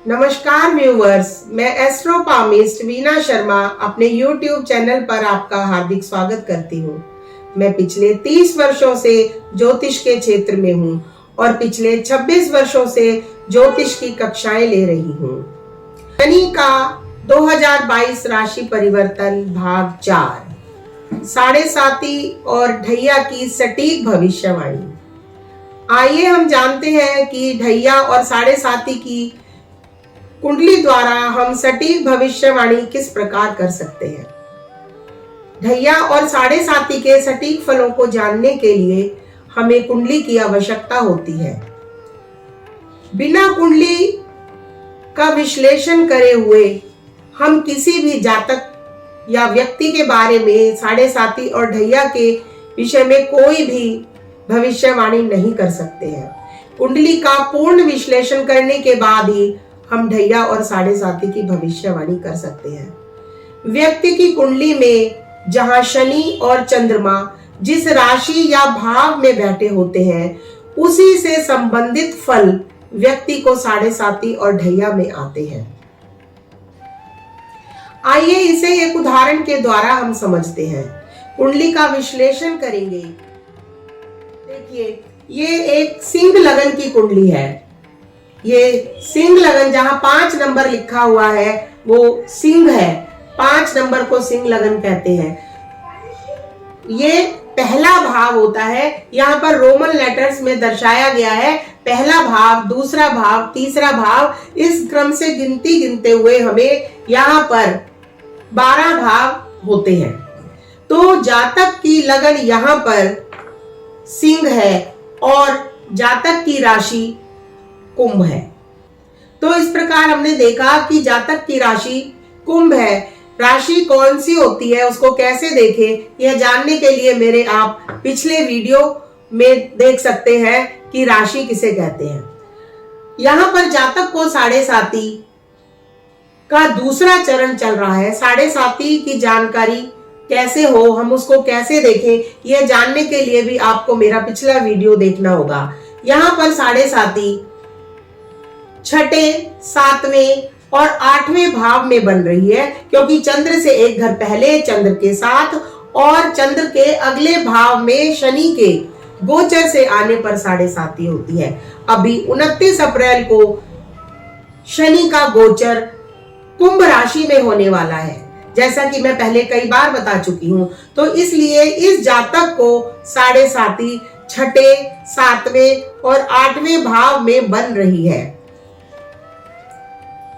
नमस्कार व्यूवर्स, मैं एस्ट्रोपामिस्ट वीना शर्मा अपने YouTube चैनल पर आपका हार्दिक स्वागत करती हूँ। मैं पिछले 30 वर्षों से ज्योतिष के क्षेत्र में हूँ और पिछले 26 वर्षों से ज्योतिष की कक्षाएं ले रही हूँ। शनि का 2022 राशि परिवर्तन भाग 4, साढ़े साती और ढैया की सटीक भविष्यवाणी। आइए हम जानते हैं कि ढैया और साढ़े साती की कुंडली द्वारा हम सटीक भविष्यवाणी किस प्रकार कर सकते हैं। ढैया और साढ़े साती के सटीक फलों को जानने के लिए हमें कुंडली की आवश्यकता होती है। बिना कुंडली का विश्लेषण करे हुए हम किसी भी जातक या व्यक्ति के बारे में साढ़े साती और ढैया के विषय में कोई भी भविष्यवाणी नहीं कर सकते हैं। कुंडली का पूर्ण विश्लेषण करने के बाद ही हम ढैया और साढ़े साती की भविष्यवाणी कर सकते हैं। व्यक्ति की कुंडली में जहां शनि और चंद्रमा जिस राशि या भाव में बैठे होते हैं, उसी से संबंधित फल व्यक्ति को साढ़े साती और ढैया में आते हैं। आइए इसे एक उदाहरण के द्वारा हम समझते हैं। कुंडली का विश्लेषण करेंगे। देखिए, ये एक सिंह लगन की कुंडली है। ये सिंह लगन जहां 5 नंबर लिखा हुआ है वो सिंह है। 5 नंबर को सिंह लगन कहते हैं। ये पहला भाव होता है। यहाँ पर रोमन लेटर्स में दर्शाया गया है। पहला भाव, दूसरा भाव, तीसरा भाव, इस क्रम से गिनती गिनते हुए हमें यहाँ पर 12 भाव होते हैं। तो जातक की लगन यहाँ पर सिंह है और जातक की राशि कुंभ है। तो इस प्रकार हमने देखा कि जातक की राशि कुंभ है। राशि कौन सी होती है, उसको कैसे देखें, यह जानने के लिए मेरे आप पिछले वीडियो में देख सकते हैं कि राशि किसे कहते हैं। यहाँ पर जातक को साढ़े साती का दूसरा चरण चल रहा है। साढ़े साती की जानकारी कैसे हो, हम उसको कैसे देखें, यह जानने के लिए भी आपको मेरा पिछला वीडियो देखना होगा। यहाँ पर साढ़े साती छठे, 7वें और 8वें भाव में बन रही है, क्योंकि चंद्र से एक घर पहले चंद्र के साथ और चंद्र के अगले भाव में शनि के गोचर से आने पर साढ़े साती होती है। अभी 29 अप्रैल को शनि का गोचर कुंभ राशि में होने वाला है, जैसा कि मैं पहले कई बार बता चुकी हूं। तो इसलिए इस जातक को साढ़े साती छठे, 7वें और 8वें भाव में बन रही है।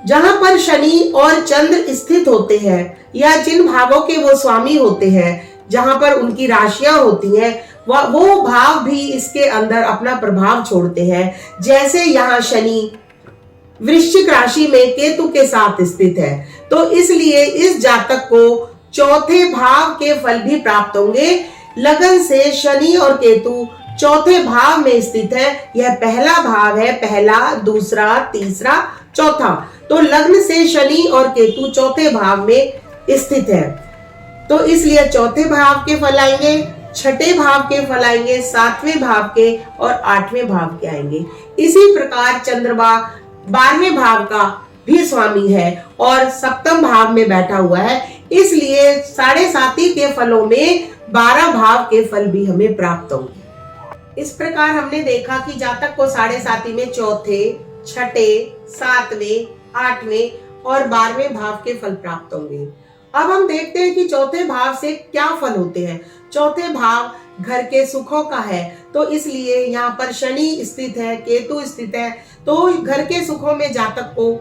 जहां पर शनि और चंद्र स्थित होते हैं या जिन भावों के वो स्वामी होते हैं, जहां पर उनकी राशियां होती हैं, वो भाव भी इसके अंदर अपना प्रभाव छोड़ते हैं। जैसे यहाँ शनि वृश्चिक राशि में केतु के साथ स्थित है, तो इसलिए इस जातक को चौथे भाव के फल भी प्राप्त होंगे। लगन से शनि और केतु चौथे भाव में स्थित है। यह पहला भाव है, पहला, दूसरा, तीसरा, चौथा। तो लग्न से शनि और केतु चौथे भाव में स्थित है, तो इसलिए चौथे भाव के फल आएंगे, छठे भाव के फल आएंगे, 7वें भाव के और 8वें भाव के आएंगे। इसी प्रकार चंद्रमा 12वें भाव का भी स्वामी है और सप्तम भाव में बैठा हुआ है। इसलिए साढ़े साती के फलों में 12 भाव के फल भी हमें प्राप्त होंगे। इस प्रकार हमने देखा कि जातक को साढ़े साती में चौथे, छठे, 7वें, 8वें और 12वें भाव के फल प्राप्त होंगे। अब हम देखते हैं कि चौथे भाव से क्या फल होते हैं। चौथे भाव घर के सुखों का है, तो इसलिए यहाँ पर शनि स्थित है, केतु स्थित है, तो घर के सुखों में जातक को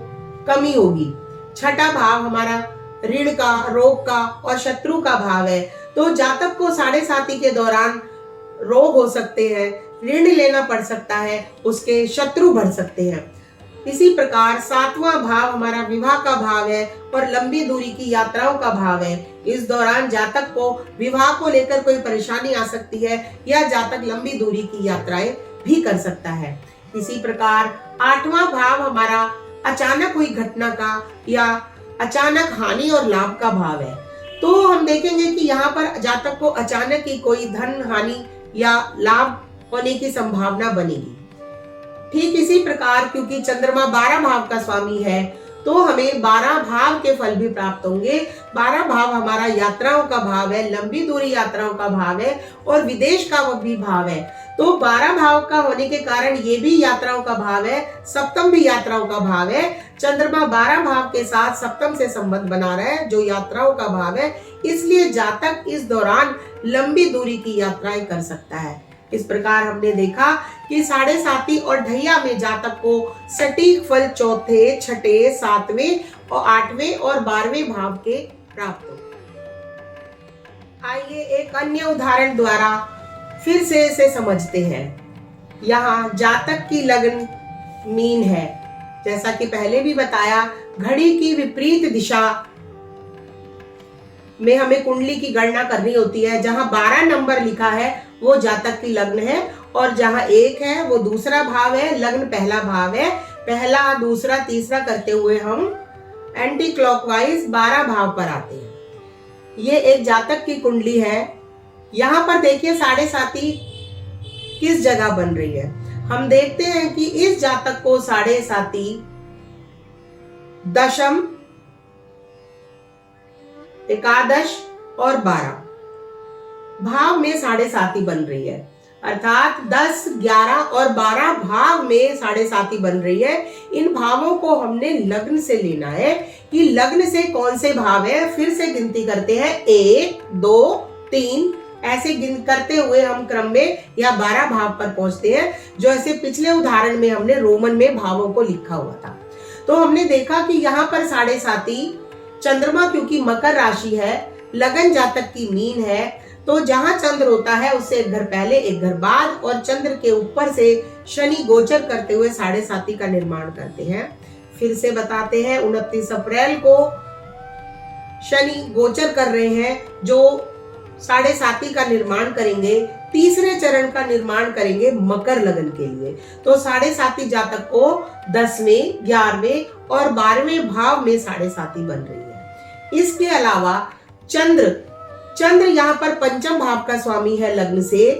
कमी होगी। छठा भाव हमारा ऋण का, रोग का और शत्रु का भाव है, तो जातक को साढ़े साती के दौरान रोग हो सकते हैं, ऋण लेना पड़ सकता है, उसके शत्रु बढ़ सकते हैं। इसी प्रकार 7वां भाव हमारा विवाह का भाव है और लंबी दूरी की यात्राओं का भाव है। इस दौरान जातक को विवाह को लेकर कोई परेशानी आ सकती है या जातक लंबी दूरी की यात्राएं भी कर सकता है। इसी प्रकार 8वां भाव हमारा अचानक हुई घटना का या अचानक हानि और लाभ का भाव है। तो हम देखेंगे कि यहाँ पर जातक को अचानक ही कोई धन हानि या लाभ होने की संभावना बनेगी। ठीक इसी प्रकार क्योंकि चंद्रमा 12 भाव का स्वामी है तो हमें 12 भाव के फल भी प्राप्त होंगे। 12 भाव हमारा यात्राओं का भाव है, लंबी दूरी यात्राओं का भाव है और विदेश का भी भाव है। तो 12 भाव का होने के कारण ये भी यात्राओं का भाव है, सप्तम भी यात्राओं का भाव है। चंद्रमा 12 भाव के साथ सप्तम से संबंध बना रहा है जो यात्राओं का भाव है, इसलिए जातक इस दौरान लंबी दूरी की यात्राएं कर सकता है। इस प्रकार हमने देखा कि 7.5 और ढैया में जातक को सटीक फल चौथे, छठे, 7वें और 8वें और 12वें भाव के प्राप्त हो। आइए एक अन्य उदाहरण द्वारा फिर से इसे समझते हैं। यहाँ जातक की लग्न मीन है, जैसा कि पहले भी बताया, घड़ी की विपरीत दिशा में हमें कुंडली की गणना करनी होती है। जहां 12 नंबर लिखा है वो जातक की लग्न है और जहां 1 है वो दूसरा भाव है, लग्न पहला भाव है। पहला, दूसरा, तीसरा करते हुए हम एंटी क्लॉकवाइज 12 भाव पर आते हैं। ये एक जातक की कुंडली है। यहाँ पर देखिए 7.5 किस जगह बन रही है। हम देखते हैं कि इस जातक को 7.5 दशम, एकादश और 12 भाव में 7.5 बन रही है, अर्थात 10, 11 और 12 भाव में 7.5 बन रही है। इन भावों को हमने लग्न से लेना है कि लग्न से कौन से भाव है। फिर से गिनती करते हैं, 1, 2, 3 ऐसे गिन करते हुए हम क्रम में या 12 भाव पर पहुंचते हैं, जो ऐसे पिछले उदाहरण में हमने रोमन में भावों को लिखा हुआ था। तो हमने देखा कि यहाँ पर 7.5 चंद्रमा क्योंकि मकर राशि है, लगन जातक की मीन है, तो जहां चंद्र होता है उससे एक घर पहले एक घर बाद और चंद्र के ऊपर से शनि गोचर करते हुए 7.5 का निर्माण करते हैं। फिर से बताते हैं, 29 अप्रैल को शनि गोचर कर रहे हैं जो 7.5 का निर्माण करेंगे, तीसरे चरण का निर्माण करेंगे मकर लगन के लिए। तो 7.5 जातक को 10वें, 11वें और 12वें भाव में 7.5 बन रही है। इसके अलावा चंद्र यहाँ पर पंचम भाव का स्वामी है लग्न से,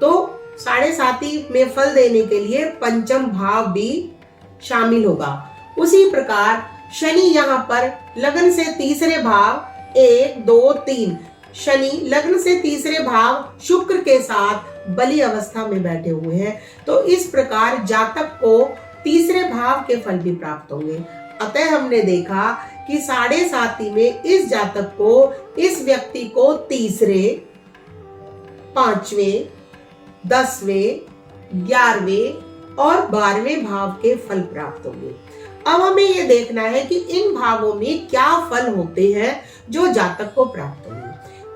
तो 7.5 में फल देने के लिए पंचम भाव भी शामिल होगा। उसी प्रकार शनि यहाँ पर लग्न से तीसरे भाव 1, 2, 3, शनि लग्न से तीसरे भाव शुक्र के साथ बली अवस्था में बैठे हुए हैं। तो इस प्रकार जातक को तीसरे भाव के फल भी प्राप्त होंगे। अतः हमने देखा कि 7.5 में इस जातक को, इस व्यक्ति को तीसरे, 5वें, 10वें, 11वें और 12वें भाव के फल प्राप्त होंगे। अब हमें यह देखना है कि इन भावों में क्या फल होते हैं जो जातक को प्राप्त होंगे।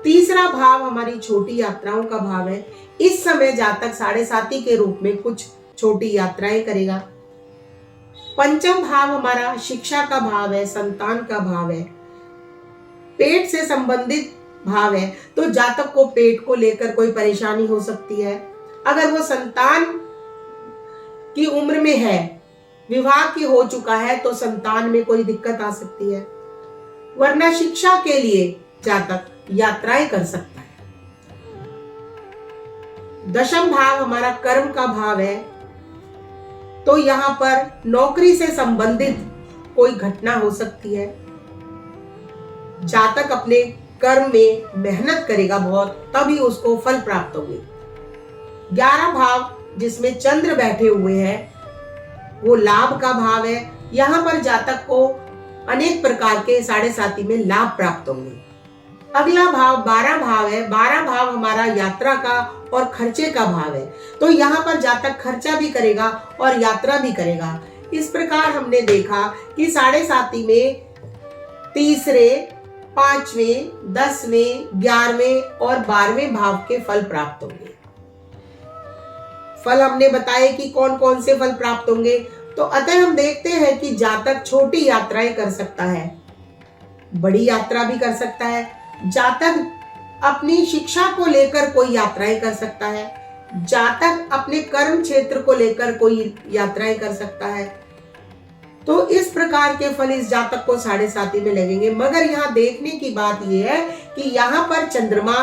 तीसरा भाव हमारी छोटी यात्राओं का भाव है। इस समय जातक 7.5 के रूप में कुछ छोटी यात्राएं करेगा। पंचम भाव हमारा शिक्षा का भाव है, संतान का भाव है, पेट से संबंधित भाव है। तो जातक को पेट को लेकर कोई परेशानी हो सकती है। अगर वो संतान की उम्र में है, विवाह की हो चुका है, तो संतान में कोई दिक्कत आ सकती है। वरना शिक्षा के लिए जातक यात्राएं कर सकता है। दशम भाव हमारा कर्म का भाव है, तो यहाँ पर नौकरी से संबंधित कोई घटना हो सकती है। जातक अपने कर्म में मेहनत करेगा बहुत, तभी उसको फल प्राप्त होंगे। 11 भाव जिसमें चंद्र बैठे हुए हैं वो लाभ का भाव है। यहाँ पर जातक को अनेक प्रकार के 7.5 में लाभ प्राप्त होंगे। अगला भाव 12 भाव है। 12 भाव हमारा यात्रा का और खर्चे का भाव है, तो यहाँ पर जातक खर्चा भी करेगा और यात्रा भी करेगा। इस प्रकार हमने देखा कि 7.5 में तीसरे, 5वें, 10वें, 11वें और 12वें भाव के फल प्राप्त होंगे। फल हमने बताए कि कौन कौन से फल प्राप्त होंगे। तो अतः हम देखते हैं कि जातक छोटी यात्राएं कर सकता है, बड़ी यात्रा भी कर सकता है। जातक अपनी शिक्षा को लेकर कोई यात्राएं कर सकता है। जातक अपने कर्म क्षेत्र को लेकर कोई यात्राएं कर सकता है। तो इस प्रकार के फल इस जातक को 7.5 में लगेंगे। मगर यहाँ देखने की बात यह है कि यहाँ पर चंद्रमा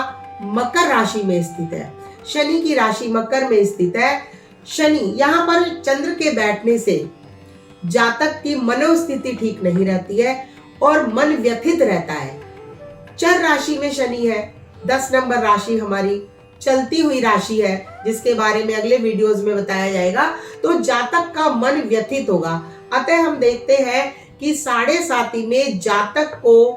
मकर राशि में स्थित है, शनि की राशि मकर में स्थित है। शनि, यहाँ पर चंद्र के बैठने से जातक की मनोस्थिति ठीक नहीं रहती है और मन व्यथित रहता है। चर राशि में शनि है, 10 नंबर राशि हमारी चलती हुई राशि है, जिसके बारे में अगले वीडियोस में बताया जाएगा। तो जातक का मन व्यथित होगा। अतः हम देखते हैं कि 7.5 में जातक को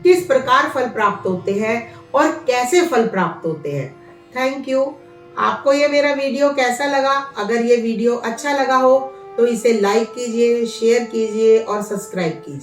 किस प्रकार फल प्राप्त होते हैं और कैसे फल प्राप्त होते हैं। Thank you. आपको ये मेरा वीडियो कैसा लगा? अगर ये वीडियो अच्छा लगा हो तो इसे लाइक कीजिए, शेयर कीजिए और सब्सक्राइब कीजिए।